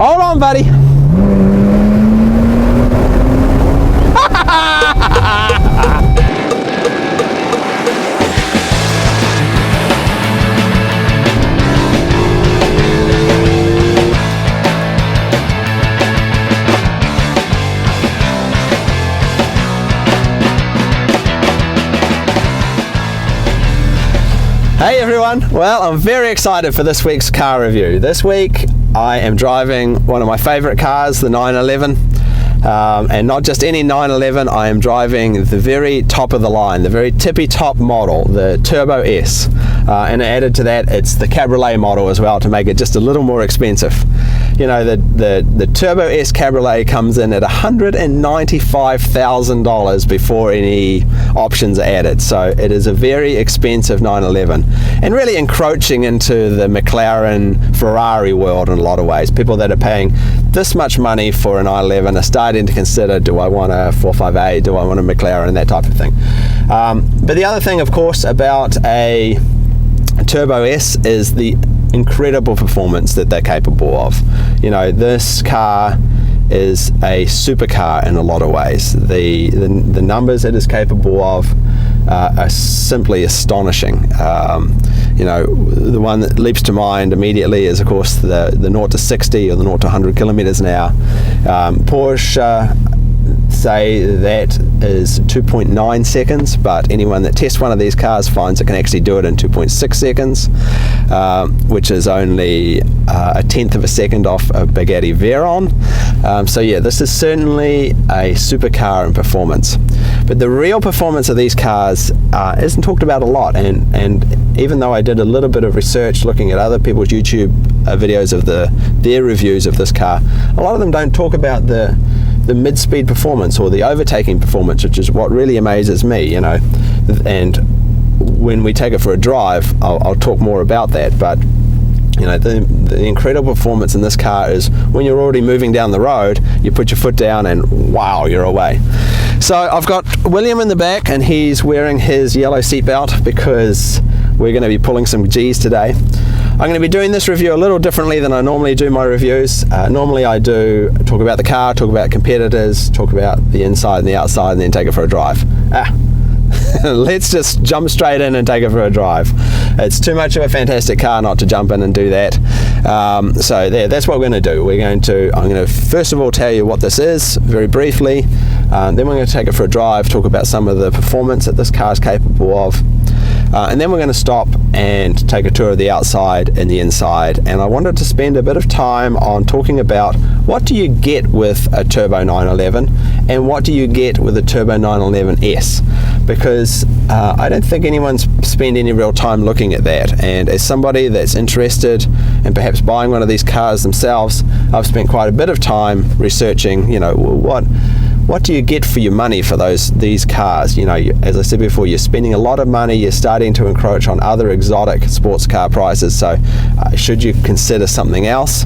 Hold on, buddy. Hey everyone, well, I'm very excited for this week's car review. This week I am driving one of my favorite cars, the 911, and not just any 911, I am driving the very top of the line, the very tippy top model, the Turbo S, and added to that it's the Cabriolet model as well to make it just a little more expensive. You know, the Turbo S Cabriolet comes in at $195,000 before any options are added, so it is a very expensive 911 and really encroaching into the McLaren Ferrari world in a lot of ways. People that are paying this much money for a 911 are starting to consider, do I want a 458, do I want a McLaren, and that type of thing. But the other thing, of course, about a Turbo S is the incredible performance that they're capable of. You know, this car is a supercar in a lot of ways. The numbers it is capable of are simply astonishing. You know, the one that leaps to mind immediately is, of course, the 0 to 60 or the 0 to 100 kilometers an hour. Porsche say that is 2.9 seconds, but anyone that tests one of these cars finds it can actually do it in 2.6 seconds, which is only a tenth of a second off a Bugatti Veyron. So yeah, this is certainly a supercar in performance. But the real performance of these cars isn't talked about a lot, and even though I did a little bit of research looking at other people's YouTube videos of their reviews of this car, a lot of them don't talk about the mid-speed performance or the overtaking performance, which is what really amazes me, you know. And when we take it for a drive, I'll talk more about that. But you know, the incredible performance in this car is when you're already moving down the road, you put your foot down and wow, you're away. So I've got William in the back, and he's wearing his yellow seatbelt because we're going to be pulling some G's today. I'm going to be doing this review a little differently than I normally do my reviews. Normally I do talk about the car, talk about competitors, talk about the inside and the outside, and then take it for a drive. Let's just jump straight in and take it for a drive. It's too much of a fantastic car not to jump in and do that. So there, that's what we're going to do. I'm going to first of all tell you what this is very briefly. Then we're going to take it for a drive, talk about some of the performance that this car is capable of. And then we're going to stop and take a tour of the outside and the inside. And I wanted to spend a bit of time on talking about what do you get with a Turbo 911 and what do you get with a Turbo 911S, because I don't think anyone's spent any real time looking at that. And as somebody that's interested in perhaps buying one of these cars themselves, I've spent quite a bit of time researching, you know, what do you get for your money for these cars? You know, as I said before, you're spending a lot of money, you're starting to encroach on other exotic sports car prices, so should you consider something else?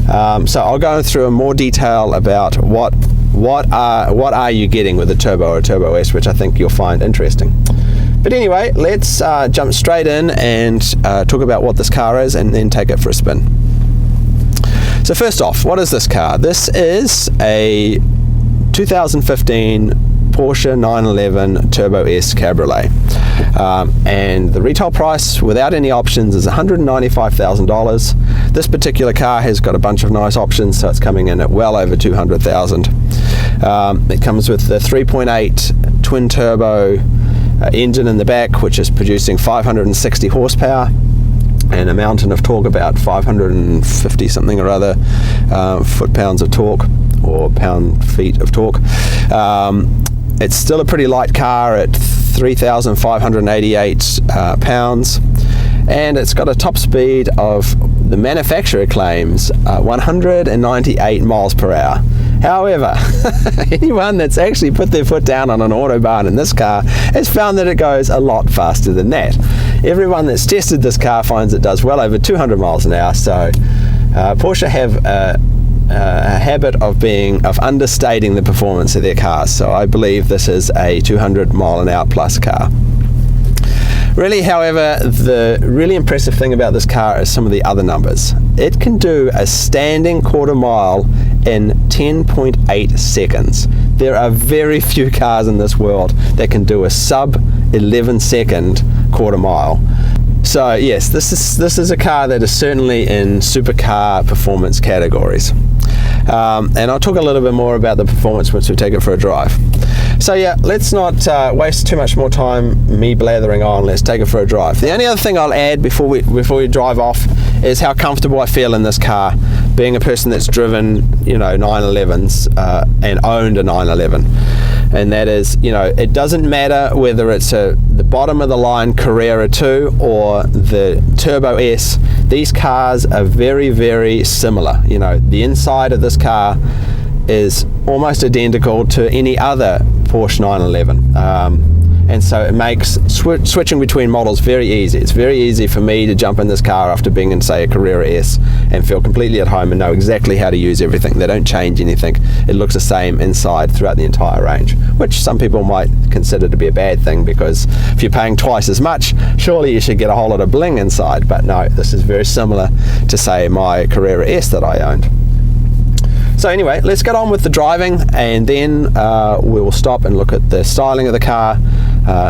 So I'll go through in more detail about what are you getting with a Turbo or a Turbo S, which I think you'll find interesting. But anyway, let's jump straight in and talk about what this car is and then take it for a spin. So first off, what is this car? This is a 2015 Porsche 911 Turbo S Cabriolet, and the retail price without any options is $195,000. This particular car has got a bunch of nice options, so it's coming in at well over $200,000. It comes with the 3.8 twin turbo engine in the back, which is producing 560 horsepower and a mountain of torque, about 550 something or other foot-pounds of torque, or pound-feet of torque. It's still a pretty light car at 3,588 pounds, and it's got a top speed of, the manufacturer claims, 198 miles per hour. However, anyone that's actually put their foot down on an autobahn in this car has found that it goes a lot faster than that. Everyone that's tested this car finds it does well over 200 miles an hour, so Porsche have a habit of understating the performance of their cars, so I believe this is a 200 mile an hour plus car. Really, however, the really impressive thing about this car is some of the other numbers. it can do a standing quarter mile in 10.8 seconds. There are very few cars in this world that can do a sub 11 second quarter mile. So yes, this is a car that is certainly in supercar performance categories. And I'll talk a little bit more about the performance once we take it for a drive. So yeah, let's not waste too much more time me blathering on. Let's take it for a drive. The only other thing I'll add before we drive off is how comfortable I feel in this car, being a person that's driven, 911s and owned a 911. And that is, it doesn't matter whether it's the bottom of the line Carrera 2 or the Turbo S. These cars are very, very similar. The inside of this car is almost identical to any other Porsche 911. And so it makes switching between models very easy. It's very easy for me to jump in this car after being in, say, a Carrera S and feel completely at home and know exactly how to use everything. They don't change anything. It looks the same inside throughout the entire range, which some people might consider to be a bad thing, because if you're paying twice as much, surely you should get a whole lot of bling inside. But no, this is very similar to, say, my Carrera S that I owned. So anyway, let's get on with the driving, and then we will stop and look at the styling of the car,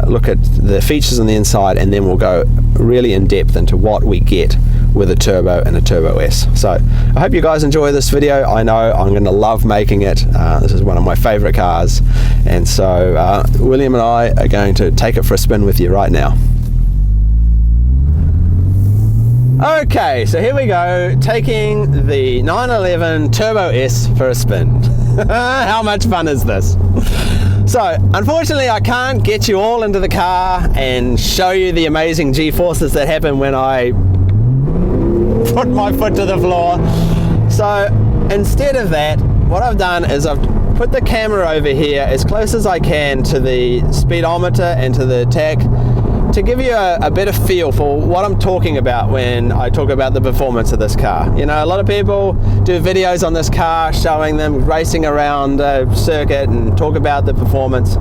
look at the features on the inside, and then we'll go really in depth into what we get with a Turbo and a Turbo S. So I hope you guys enjoy this video. I know I'm going to love making it. This is one of my favorite cars, and so William and I are going to take it for a spin with you right now. Okay, so here we go, taking the 911 Turbo S for a spin. How much fun is this? So, unfortunately, I can't get you all into the car and show you the amazing G-forces that happen when I put my foot to the floor. So, instead of that, what I've done is I've put the camera over here as close as I can to the speedometer and to the tach, to give you a better feel for what I'm talking about when I talk about the performance of this car. A lot of people do videos on this car showing them racing around a circuit and talk about the performance,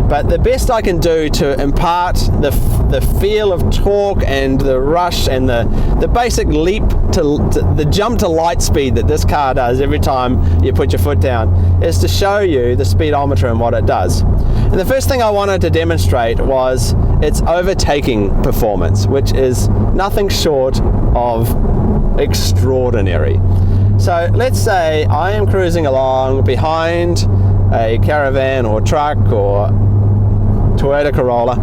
but the best I can do to impart the feel of torque and the rush and the basic leap to the jump to light speed that this car does every time you put your foot down is to show you the speedometer and what it does. And the first thing I wanted to demonstrate was its overtaking performance, which is nothing short of extraordinary. So let's say I am cruising along behind a caravan or truck or Toyota Corolla,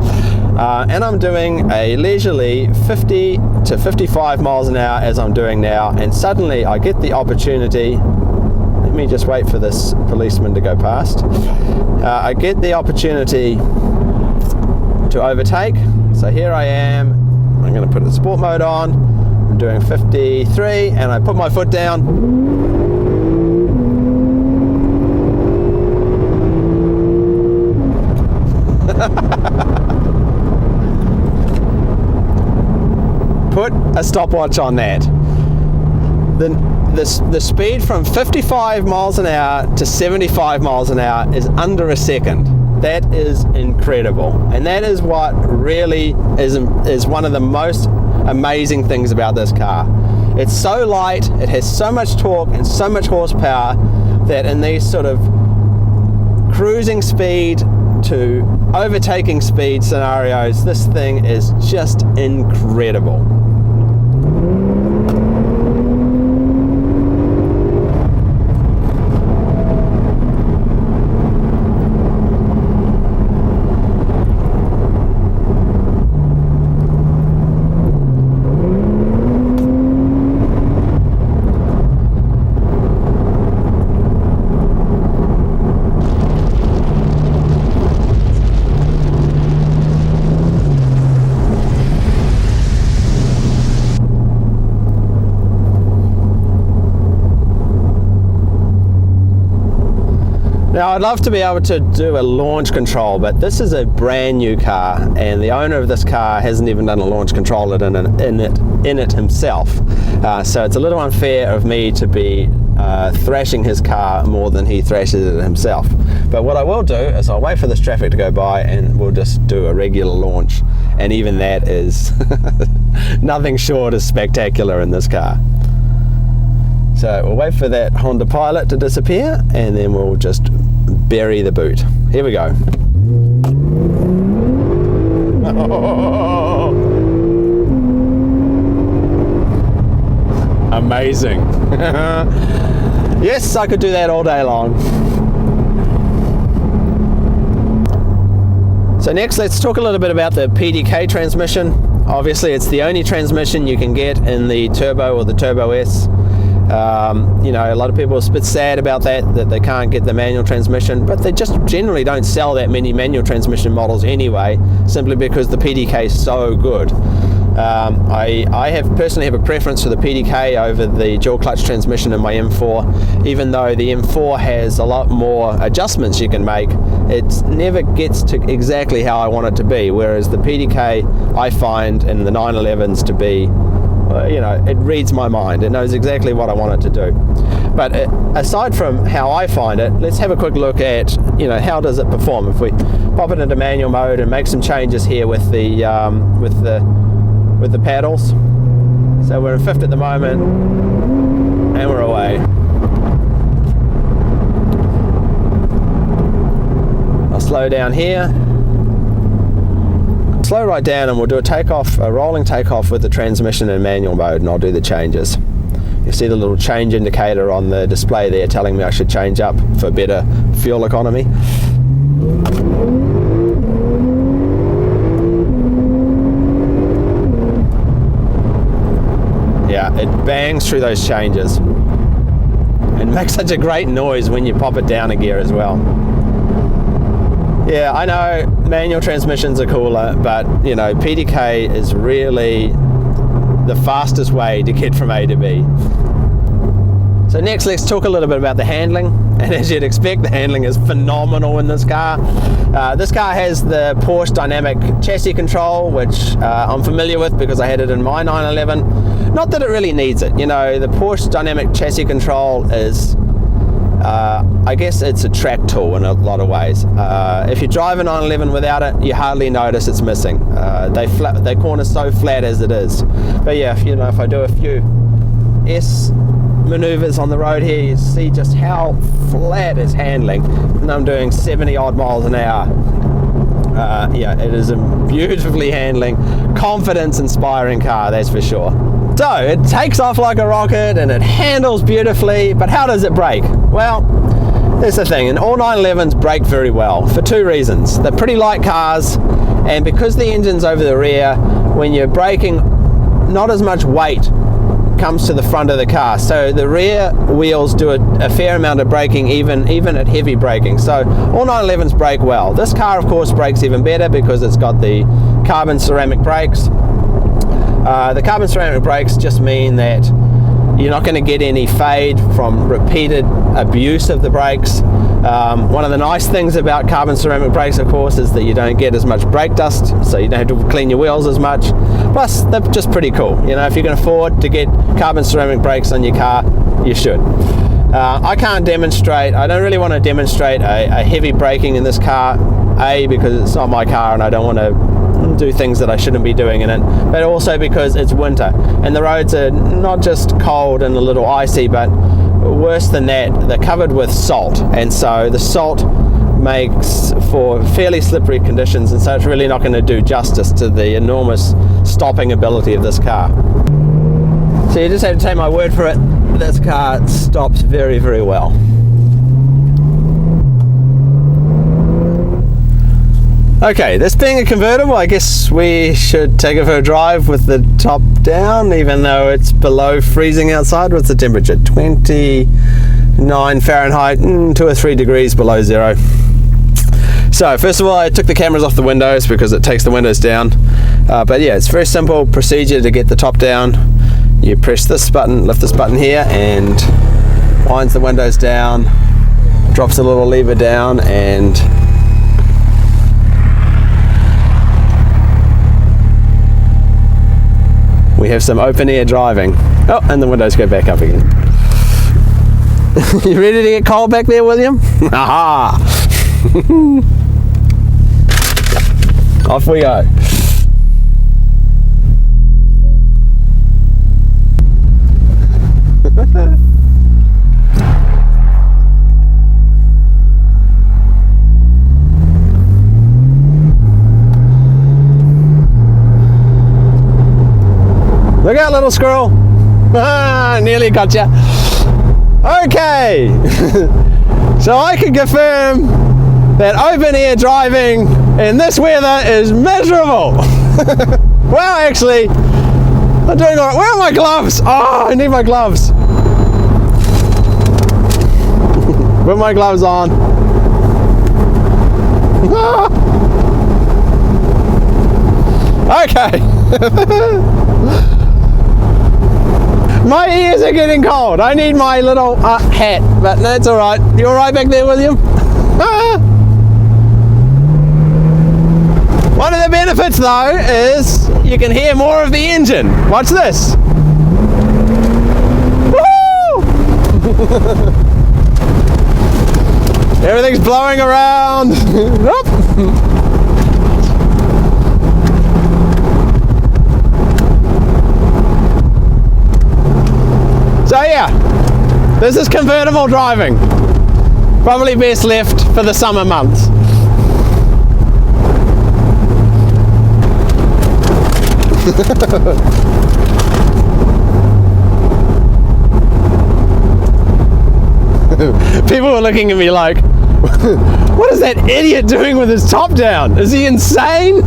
and I'm doing a leisurely 50 to 55 miles an hour as I'm doing now, and suddenly I get the opportunity. Let me just wait for this policeman to go past. I get the opportunity to overtake. So here I am. I'm going to put the sport mode on. I'm doing 53, and I put my foot down. Put a stopwatch on that. The speed from 55 miles an hour to 75 miles an hour is under a second. That is incredible, and that is what really is one of the most amazing things about this car. It's so light, it has so much torque and so much horsepower that in these sort of cruising speed to overtaking speed scenarios, this thing is just incredible. Now I'd love to be able to do a launch control, but this is a brand new car and the owner of this car hasn't even done a launch control in it himself. So it's a little unfair of me to be thrashing his car more than he thrashes it himself. But what I will do is I'll wait for this traffic to go by and we'll just do a regular launch, and even that is nothing short of spectacular in this car. So we'll wait for that Honda Pilot to disappear, and then we'll just bury the boot. Here we go. Amazing. Yes, I could do that all day long. So next, let's talk a little bit about the PDK transmission. Obviously, it's the only transmission you can get in the Turbo or the Turbo S. You know, a lot of people are a bit sad about that they can't get the manual transmission, but they just generally don't sell that many manual transmission models anyway, simply because the PDK is so good. I personally have a preference for the PDK over the dual clutch transmission in my M4. Even though the M4 has a lot more adjustments you can make, it never gets to exactly how I want it to be, whereas the PDK I find in the 911s to be, you know, it reads my mind. It knows exactly what I want it to do. But aside from how I find it, let's have a quick look at, you know, how does it perform. If we pop it into manual mode and make some changes here with the paddles. So we're in fifth at the moment, and we're away. I'll slow down here. Slow right down, and we'll do a rolling takeoff with the transmission in manual mode, and I'll do the changes. You see the little change indicator on the display there telling me I should change up for better fuel economy. Yeah, it bangs through those changes and makes such a great noise when you pop it down a gear as well. Yeah, I know manual transmissions are cooler, but you know, PDK is really the fastest way to get from A to B. So next, let's talk a little bit about the handling. And as you'd expect, the handling is phenomenal in this car. This car has the Porsche dynamic chassis control, which I'm familiar with because I had it in my 911. Not that it really needs it. You know, the Porsche dynamic chassis control is, I guess it's a track tool in a lot of ways. If you drive a 911 without it, you hardly notice it's missing. They corner so flat as it is. But yeah, you know, if I do a few S maneuvers on the road here, you see just how flat it's handling, and I'm doing 70 odd miles an hour. Yeah, it is a beautifully handling, confidence inspiring car, that's for sure. So it takes off like a rocket and it handles beautifully, but how does it brake? Well, there's the thing, and all 911s brake very well for two reasons. They're pretty light cars, and because the engine's over the rear, when you're braking, not as much weight comes to the front of the car, so the rear wheels do a fair amount of braking, even at heavy braking. So all 911s brake well. This car of course brakes even better because it's got the carbon ceramic brakes. The carbon ceramic brakes just mean that you're not going to get any fade from repeated abuse of the brakes. One of the nice things about carbon ceramic brakes, of course, is that you don't get as much brake dust, so you don't have to clean your wheels as much. Plus, they're just pretty cool. You know, if you can afford to get carbon ceramic brakes on your car, you should. I can't demonstrate, I don't really want to demonstrate a heavy braking in this car, A, because it's not my car and I don't want to do things that I shouldn't be doing in it, but also because it's winter and the roads are not just cold and a little icy, but worse than that, they're covered with salt, and so the salt makes for fairly slippery conditions, and so it's really not going to do justice to the enormous stopping ability of this car. So you just have to take my word for it, this car stops very, very well. Okay, this being a convertible, I guess we should take it for a drive with the top down, even though it's below freezing outside. What's the temperature? 29 Fahrenheit, 2 or 3 degrees below zero. So first of all, I took the cameras off the windows because it takes the windows down. But yeah, it's very simple procedure to get the top down. You press this button, lift this button here, and winds the windows down, drops a little lever down, and we have some open air driving. Oh, and the windows go back up again. You ready to get cold back there, William? Aha! Off we go. little squirrel. Ah, nearly got ya. Okay. So I can confirm that open air driving in this weather is miserable. Well, actually, I'm doing all right. Where are my gloves? Oh, I need my gloves. Put my gloves on. Okay. My ears are getting cold. I need my little hat, but that's all right. You all right back there, William? One of the benefits, though, is you can hear more of the engine. Watch this. Woo! Everything's blowing around. So yeah, this is convertible driving. Probably best left for the summer months. People were looking at me like, what is that idiot doing with his top down? Is he insane?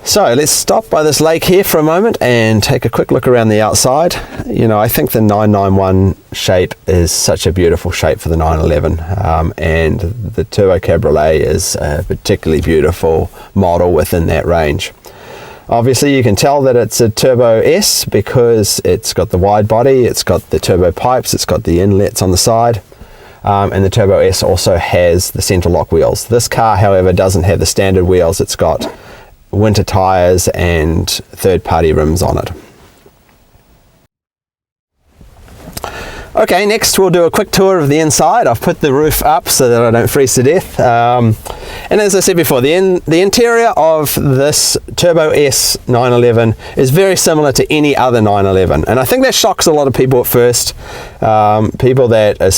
So let's stop by this lake here for a moment and take a quick look around the outside. You know, I think the 991 shape is such a beautiful shape for the 911, and the Turbo Cabriolet is a particularly beautiful model within that range. Obviously you can tell that it's a Turbo S because it's got the wide body, it's got the turbo pipes, it's got the inlets on the side, and the Turbo S also has the center lock wheels. This car, however, doesn't have the standard wheels. It's got winter tires and third-party rims on it. Okay, next we'll do a quick tour of the inside. I've put the roof up so that I don't freeze to death. And as I said before, the interior of this Turbo S 911 is very similar to any other 911, and I think that shocks a lot of people at first. People that are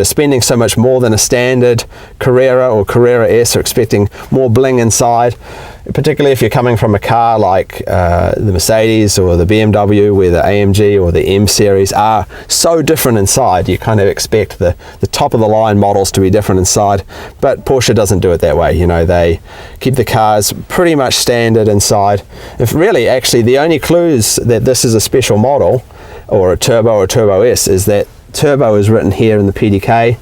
spending so much more than a standard Carrera or Carrera S are expecting more bling inside, particularly if you're coming from a car like the Mercedes or the BMW, where the AMG or the M series are so different inside. You kind of expect the top of the line models to be different inside, but Porsche doesn't do it that way. You know, they keep the cars pretty much standard inside. If really, actually, the only clues that this is a special model or a Turbo or Turbo S is that Turbo is written here in the PDK,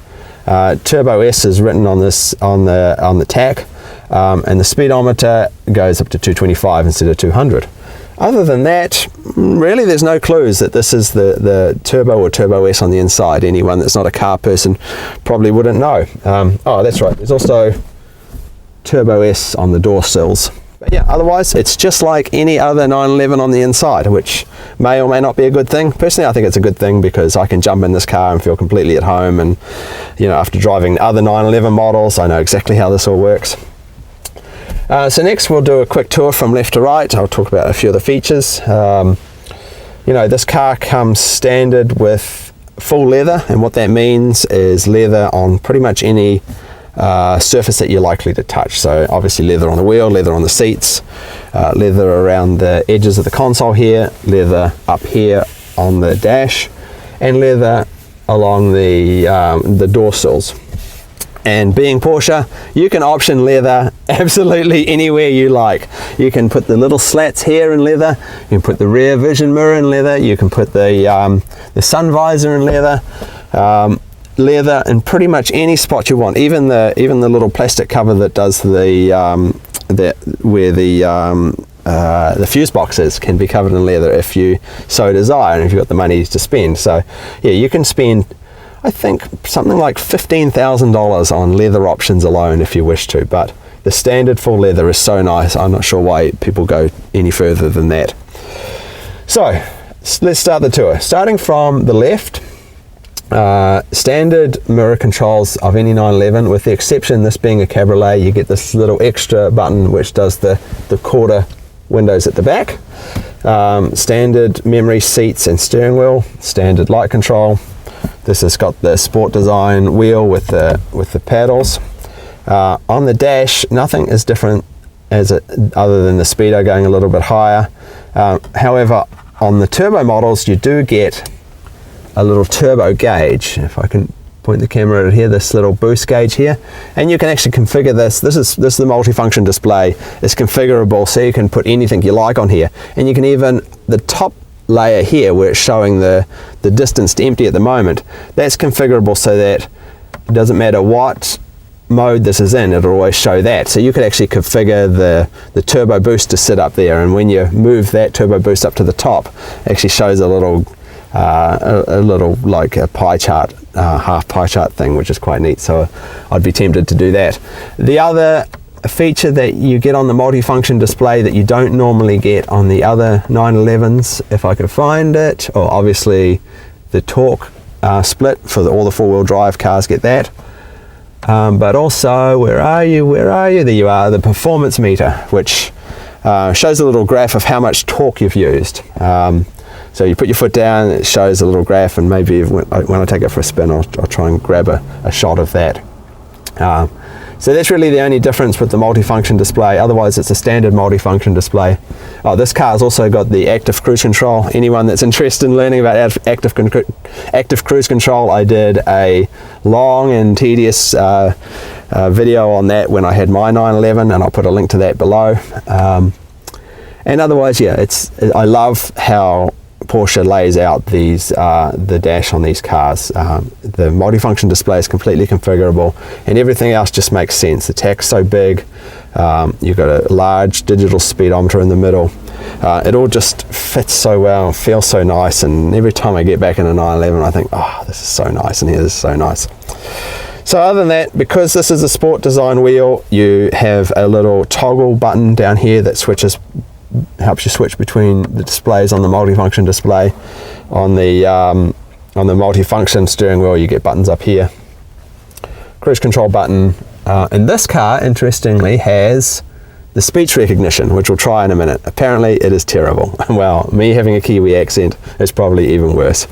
Turbo S is written on this on the tach, and the speedometer goes up to 225 instead of 200. Other than that, really there's no clues that this is the Turbo or Turbo S on the inside. Anyone that's not a car person probably wouldn't know. Oh, that's right, there's also Turbo S on the door sills. But yeah, otherwise it's just like any other 911 on the inside, which may or may not be a good thing. Personally, I think it's a good thing because I can jump in this car and feel completely at home, and you know, after driving other 911 models, I know exactly how this all works. So next we'll do a quick tour from left to right. I'll talk about a few of the features. You know, this car comes standard with full leather, and what that means is leather on pretty much any surface that you're likely to touch. So obviously leather on the wheel, leather on the seats, leather around the edges of the console here, leather up here on the dash, and leather along the door sills. And being Porsche, you can option leather absolutely anywhere you like. You can put the little slats here in leather, you can put the rear vision mirror in leather, you can put the sun visor in leather, leather in pretty much any spot you want. Even the little plastic cover that does where the fuse boxes can be covered in leather if you so desire, and if you've got the money to spend. So yeah, you can spend, I think, something like $15,000 on leather options alone if you wish to, but the standard full leather is so nice, I'm not sure why people go any further than that. So let's start the tour. Starting from the left, standard mirror controls of any 911, with the exception this being a Cabriolet, you get this little extra button which does the quarter windows at the back. Standard memory seats and steering wheel, standard light control. This has got the sport design wheel with the paddles. On the dash, nothing is different other than the speedo going a little bit higher. However, on the turbo models, you do get a little turbo gauge. If I can point the camera at here, this little boost gauge here, and you can actually configure this. This is the multifunction display. It's configurable, so you can put anything you like on here, and you can even, the top layer here where it's showing the distance to empty at the moment, that's configurable so that it doesn't matter what mode this is in, it'll always show that. So you could actually configure the turbo boost to sit up there, and when you move that turbo boost up to the top, it actually shows a little like a pie chart, half pie chart thing, which is quite neat. So I'd be tempted to do that. The other feature that you get on the multifunction display that you don't normally get on the other 911s, if I could find it, or obviously the torque split for all the four-wheel drive cars get that. But also, where are you? There you are, the performance meter, which shows a little graph of how much torque you've used. So you put your foot down, it shows a little graph, and maybe when I take it for a spin, I'll try and grab a shot of that. So that's really the only difference with the multifunction display. Otherwise, it's a standard multifunction display. Oh, this car's also got the active cruise control. Anyone that's interested in learning about active cruise control, I did a long and tedious video on that when I had my 911, and I'll put a link to that below. And otherwise, yeah, I love how Porsche lays out the dash on these cars. The multifunction display is completely configurable, and everything else just makes sense. The tach's so big, you've got a large digital speedometer in the middle. It all just fits so well, feels so nice, and every time I get back in a 911 I think, oh, this is so nice, and here this is so nice. So other than that, because this is a sport design wheel, you have a little toggle button down here that helps you switch between the displays on the multifunction display. On the multifunction steering wheel, you get buttons up here. Cruise control button. And this car, interestingly, has the speech recognition, which we'll try in a minute. Apparently, it is terrible. Well, me having a Kiwi accent is probably even worse.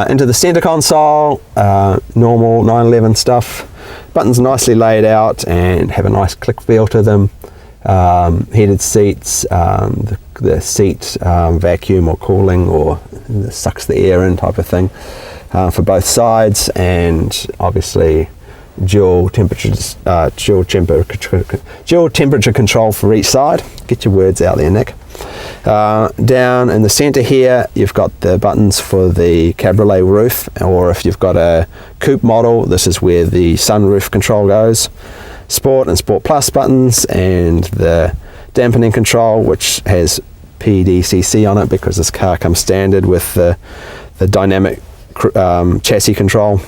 Into the center console, normal 911 stuff. Buttons nicely laid out and have a nice click feel to them. Heated seats, the seat vacuum or cooling or sucks the air in type of thing for both sides, and obviously dual temperature control for each side. Get your words out there, Nick. Down in the center here, you've got the buttons for the Cabriolet roof, or if you've got a coupe model, this is where the sunroof control goes. Sport and Sport Plus buttons, and the dampening control, which has PDCC on it because this car comes standard with the dynamic chassis control,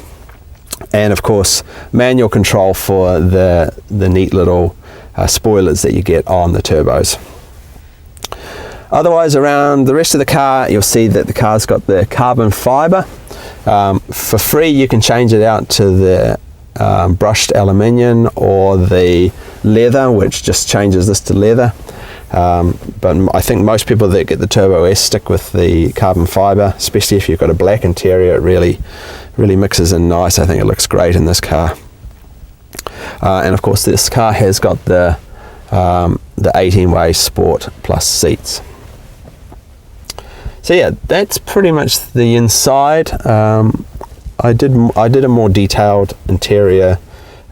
and of course manual control for the neat little spoilers that you get on the turbos. Otherwise, around the rest of the car, you'll see that the car's got the carbon fiber. For free, you can change it out to the brushed aluminium or the leather, which just changes this to leather. But I think most people that get the Turbo S stick with the carbon fiber, especially if you've got a black interior. It really mixes in nice. I think it looks great in this car. And of course, this car has got the 18-way Sport Plus seats. So yeah, that's pretty much the inside. I did a more detailed interior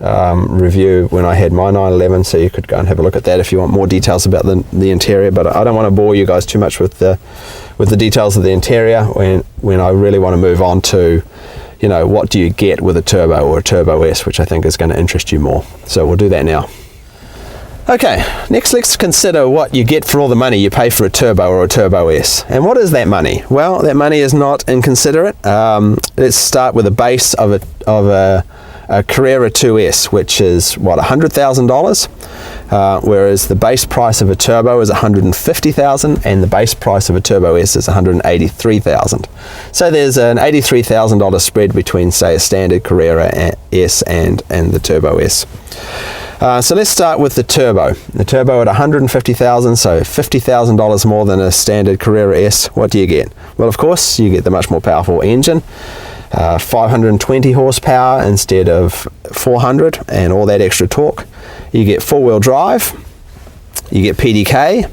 review when I had my 911, so you could go and have a look at that if you want more details about the interior. But I don't want to bore you guys too much with the details of the interior when I really want to move on to, you know, what do you get with a turbo or a Turbo S, which I think is going to interest you more. So we'll do that now. Okay, next let's consider what you get for all the money you pay for a turbo or a Turbo S. And what is that money? Well, that money is not inconsiderate. Let's start with a base of a Carrera 2S, which is what, $100,000, whereas the base price of a turbo is $150,000, and the base price of a Turbo S is $183,000. So there's an $83,000 spread between, say, a standard Carrera S and the Turbo S. So let's start with the turbo. The turbo at $150,000, so $50,000 more than a standard Carrera S. What do you get? Well, of course, you get the much more powerful engine. 520 horsepower instead of 400, and all that extra torque. You get four-wheel drive, you get PDK,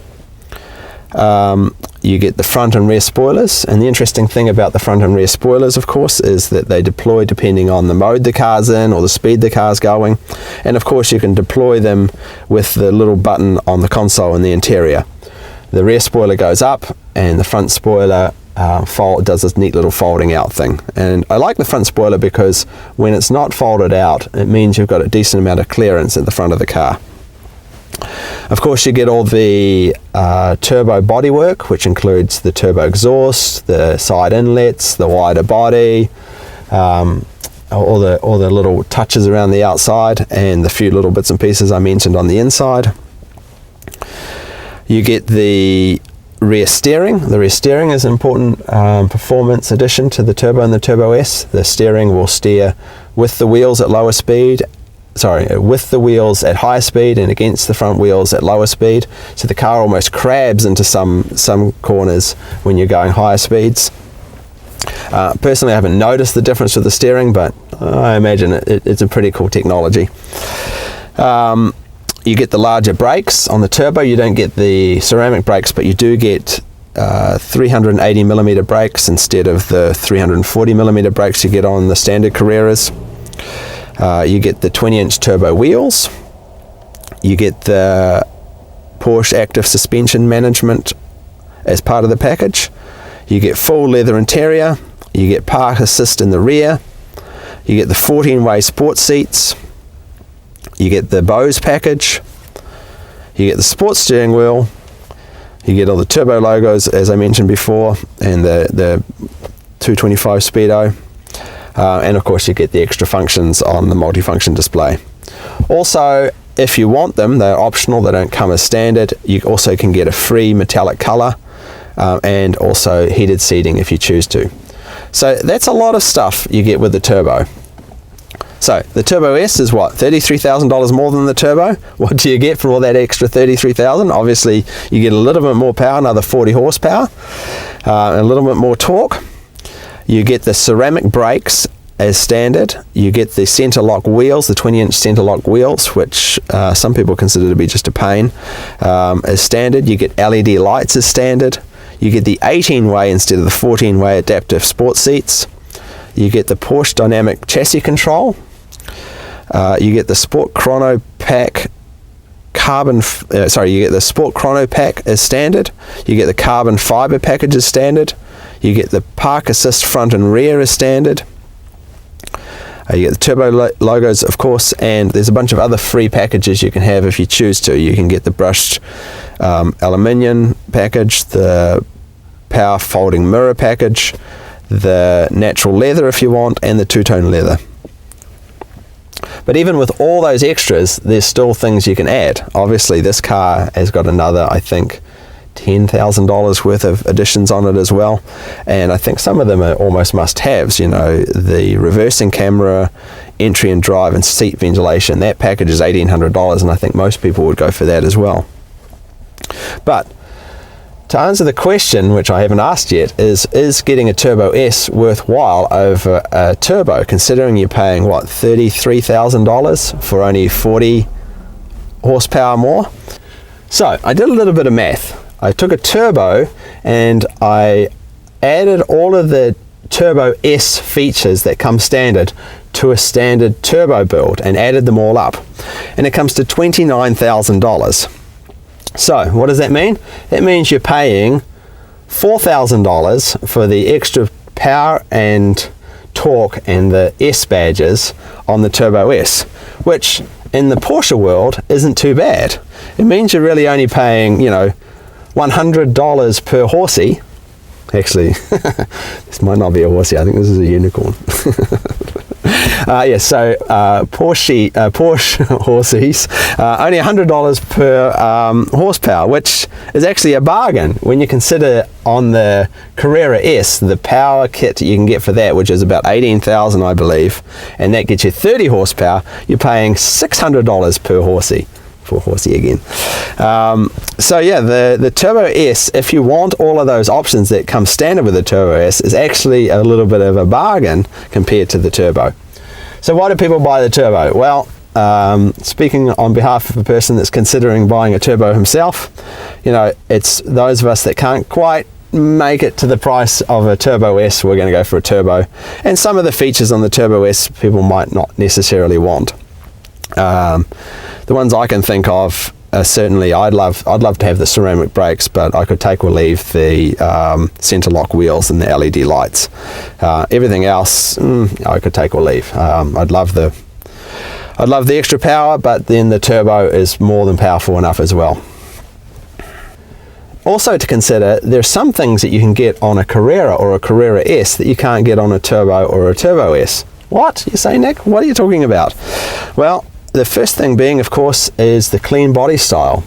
you get the front and rear spoilers. And the interesting thing about the front and rear spoilers, of course, is that they deploy depending on the mode the car's in or the speed the car's going. And of course you can deploy them with the little button on the console in the interior. The rear spoiler goes up and the front spoiler does this neat little folding out thing. And I like the front spoiler because when it's not folded out, it means you've got a decent amount of clearance at the front of the car. Of course, you get all the turbo bodywork, which includes the turbo exhaust, the side inlets, the wider body, all the little touches around the outside, and the few little bits and pieces I mentioned on the inside. You get the rear steering. The rear steering is an important performance addition to the Turbo and the Turbo S. The steering will steer with the wheels at lower speed. With the wheels at higher speed and against the front wheels at lower speed. So the car almost crabs into some corners when you're going higher speeds. Personally, I haven't noticed the difference with the steering, but I imagine it's a pretty cool technology. You get the larger brakes. On the Turbo, you don't get the ceramic brakes, but you do get 380mm brakes instead of the 340mm brakes you get on the standard Carreras. You get the 20-inch turbo wheels. You get the Porsche active suspension management as part of the package. You get full leather interior. You get park assist in the rear. You get the 14-way sports seats. You get the Bose package. You get the sports steering wheel. You get all the turbo logos, as I mentioned before, and the 225 speedo. And of course you get the extra functions on the multifunction display. Also, if you want them, they're optional, they don't come as standard. You also can get a free metallic color and also heated seating if you choose to. So that's a lot of stuff you get with the Turbo. So the Turbo S is what, $33,000 more than the Turbo? What do you get for all that extra $33,000? Obviously you get a little bit more power, another 40 horsepower, and a little bit more torque. You get the ceramic brakes as standard. You get the center lock wheels, the 20-inch center lock wheels, which some people consider to be just a pain, as standard. You get LED lights as standard. You get the 18-way instead of the 14-way adaptive sports seats. You get the Porsche dynamic chassis control. You get the Sport Chrono Pack you get the Sport Chrono Pack as standard. You get the carbon fiber package as standard. You get the park assist front and rear as standard. You get the turbo logos, of course, and there's a bunch of other free packages you can have if you choose to. You can get the brushed aluminium package, the power folding mirror package, the natural leather if you want, and the two-tone leather. But even with all those extras, there's still things you can add. Obviously, this car has got another, I think, $10,000 worth of additions on it as well, and I think some of them are almost must-haves. You know, the reversing camera, entry and drive, and seat ventilation. That package is $1,800, and I think most people would go for that as well. But to answer the question, which I haven't asked yet, is getting a Turbo S worthwhile over a Turbo, considering you're paying, what, $33,000 for only 40 horsepower more? So I did a little bit of math. I took a Turbo and I added all of the Turbo S features that come standard to a standard Turbo build and added them all up, and it comes to $29,000. So what does that mean? That means you're paying $4,000 for the extra power and torque and the S badges on the Turbo S, which in the Porsche world isn't too bad. It means you're really only paying, you know, $100 per horsey. Actually, this might not be a horsey. I think this is a unicorn. So Porsche horsies, only $100 per horsepower, which is actually a bargain when you consider on the Carrera S the power kit you can get for that, which is about $18,000, I believe, and that gets you 30 horsepower. You're paying $600 per horsey poor horsey again. So yeah, the Turbo S, if you want all of those options that come standard with the Turbo S, is actually a little bit of a bargain compared to the Turbo. So why do people buy the Turbo? Well, speaking on behalf of a person that's considering buying a Turbo himself, you know, it's those of us that can't quite make it to the price of a Turbo S, we're going to go for a Turbo. And some of the features on the Turbo S people might not necessarily want. The ones I can think of are certainly, I'd love to have the ceramic brakes, but I could take or leave the center lock wheels and the LED lights. Everything else, I could take or leave. I'd love the extra power, but then the Turbo is more than powerful enough as well. Also to consider, there's some things that you can get on a Carrera or a Carrera S that you can't get on a Turbo or a Turbo S. What? You say, Nick? What are you talking about? Well, the first thing being, of course, is the clean body style.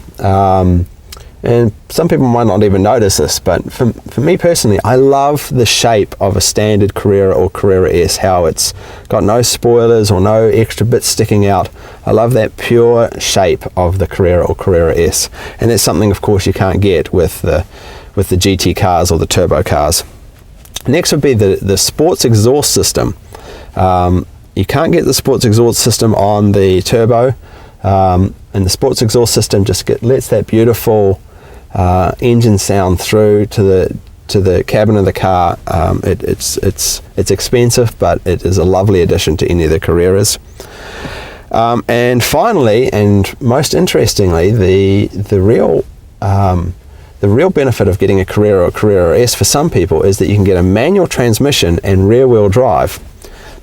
And some people might not even notice this, but for me personally, I love the shape of a standard Carrera or Carrera S, how it's got no spoilers or no extra bits sticking out. I love that pure shape of the Carrera or Carrera S. And that's something, of course, you can't get with the GT cars or the turbo cars. Next would be the sports exhaust system. You can't get the sports exhaust system on the Turbo, and the sports exhaust system just lets that beautiful engine sound through to the cabin of the car. It's expensive, but it is a lovely addition to any of the Carreras. And finally, and most interestingly, the real benefit of getting a Carrera or Carrera S for some people is that you can get a manual transmission and rear-wheel drive.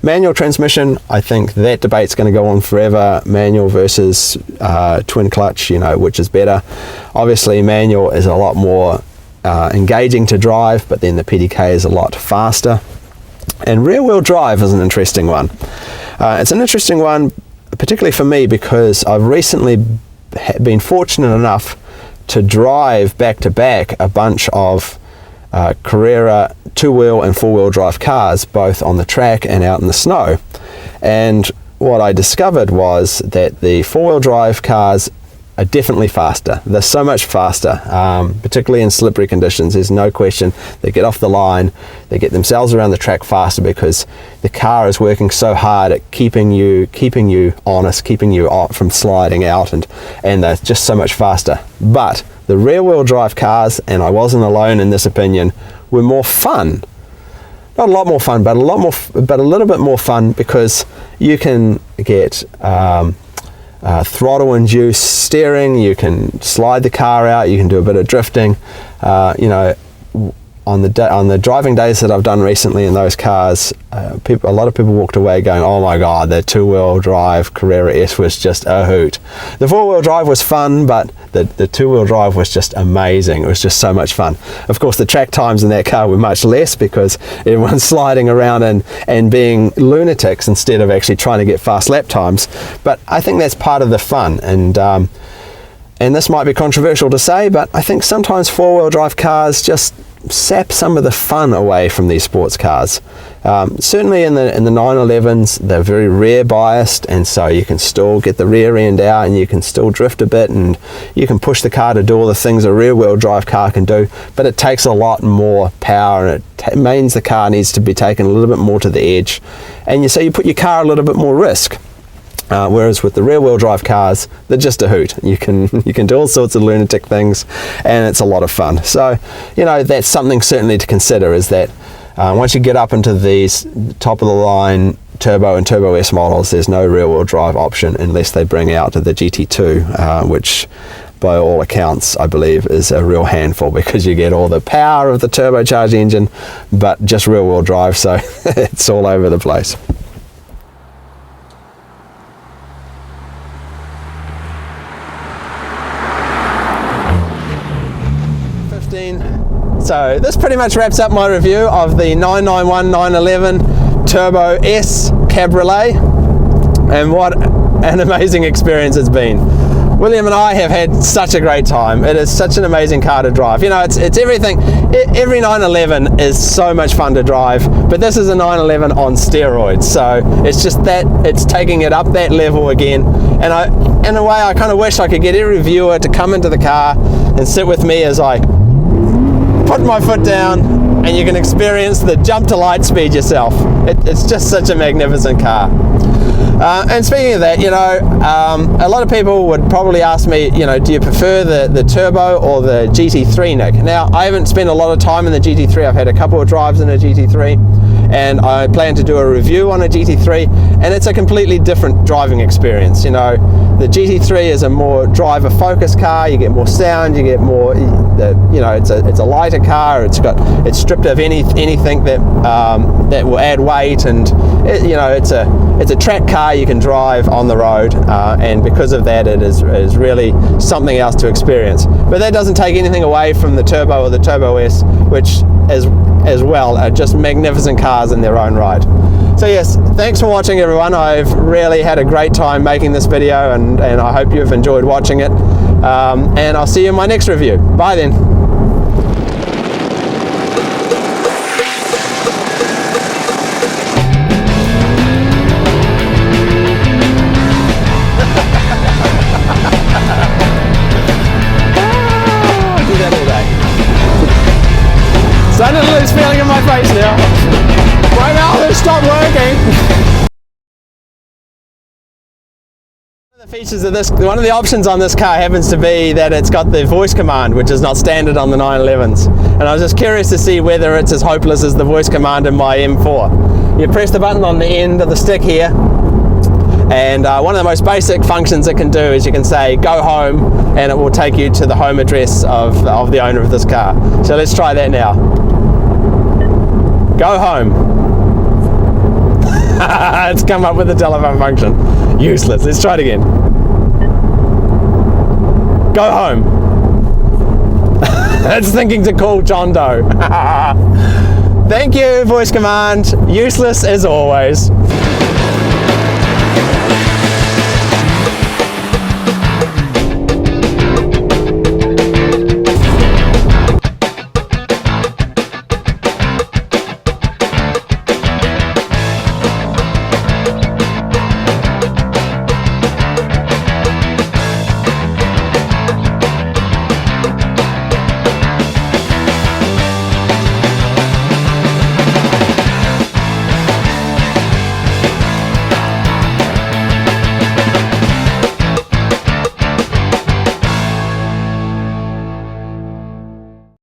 Manual transmission, I think that debate's going to go on forever. Manual versus twin clutch, you know, which is better. Obviously, manual is a lot more engaging to drive, but then the PDK is a lot faster. And rear-wheel drive is an interesting one. It's an interesting one, particularly for me, because I've recently been fortunate enough to drive back-to-back a bunch of Carrera two-wheel and four-wheel drive cars, both on the track and out in the snow. And what I discovered was that the four-wheel drive cars are definitely faster. They're so much faster, particularly in slippery conditions. There's no question. They get off the line, they get themselves around the track faster because the car is working so hard at keeping you honest, keeping you from sliding out, and they're just so much faster. But the rear-wheel drive cars, and I wasn't alone in this opinion, were more fun. Not a lot more fun, but a little bit more fun, because you can get throttle-induced steering. You can slide the car out. You can do a bit of drifting. You know, on the driving days that I've done recently in those cars, a lot of people walked away going, "Oh my God, the two-wheel drive Carrera S was just a hoot." The four-wheel drive was fun, but the two-wheel drive was just amazing. It was just so much fun. Of course, the track times in that car were much less because everyone's sliding around and being lunatics instead of actually trying to get fast lap times. But I think that's part of the fun. And this might be controversial to say, but I think sometimes four-wheel drive cars just sap some of the fun away from these sports cars. Certainly in the 911s, they're very rear biased, and so you can still get the rear end out and you can still drift a bit and you can push the car to do all the things a rear wheel drive car can do, but it takes a lot more power, and it means the car needs to be taken a little bit more to the edge, and so you put your car at a little bit more risk. Whereas with the rear-wheel drive cars, they're just a hoot. You can do all sorts of lunatic things, and it's a lot of fun. So, you know, that's something certainly to consider, is that once you get up into these top-of-the-line Turbo and Turbo S models, there's no rear-wheel drive option unless they bring out the GT2, which by all accounts, I believe, is a real handful, because you get all the power of the turbocharged engine, but just rear-wheel drive, so it's all over the place. So this pretty much wraps up my review of the 991 911 Turbo S Cabriolet, and what an amazing experience it's been. William and I have had such a great time. It is such an amazing car to drive. You know, it's everything. Every 911 is so much fun to drive, but this is a 911 on steroids. So it's just that it's taking it up that level again. And in a way, I kind of wish I could get every viewer to come into the car and sit with me as I put my foot down, and you can experience the jump to light speed yourself. It's just such a magnificent car. And speaking of that, you know, a lot of people would probably ask me, you know, do you prefer the turbo or the GT3, Nick? Now, I haven't spent a lot of time in the GT3. I've had a couple of drives in a GT3, and I plan to do a review on a GT3, and it's a completely different driving experience. You know, the GT3 is a more driver-focused car. You get more sound, you get more, you know, it's a lighter car. It's stripped of anything that will add weight, and you know, it's a track car you can drive on the road, and because of that, it is really something else to experience. But that doesn't take anything away from the Turbo or the Turbo S, which as well are just magnificent cars in their own right. So yes, thanks for watching, everyone. I've really had a great time making this video, and I hope you've enjoyed watching it. And I'll see you in my next review. Bye then. Starting to lose feeling in my face now. My mouth has stopped working. One of the features of this, one of the options on this car happens to be that it's got the voice command, which is not standard on the 911s. And I was just curious to see whether it's as hopeless as the voice command in my M4. You press the button on the end of the stick here, and one of the most basic functions it can do is you can say go home, and it will take you to the home address of the owner of this car. So let's try that now. Go home. It's come up with the telephone function. Useless. Let's try it again. Go home. It's thinking to call John Doe. Thank you, voice command. Useless as always.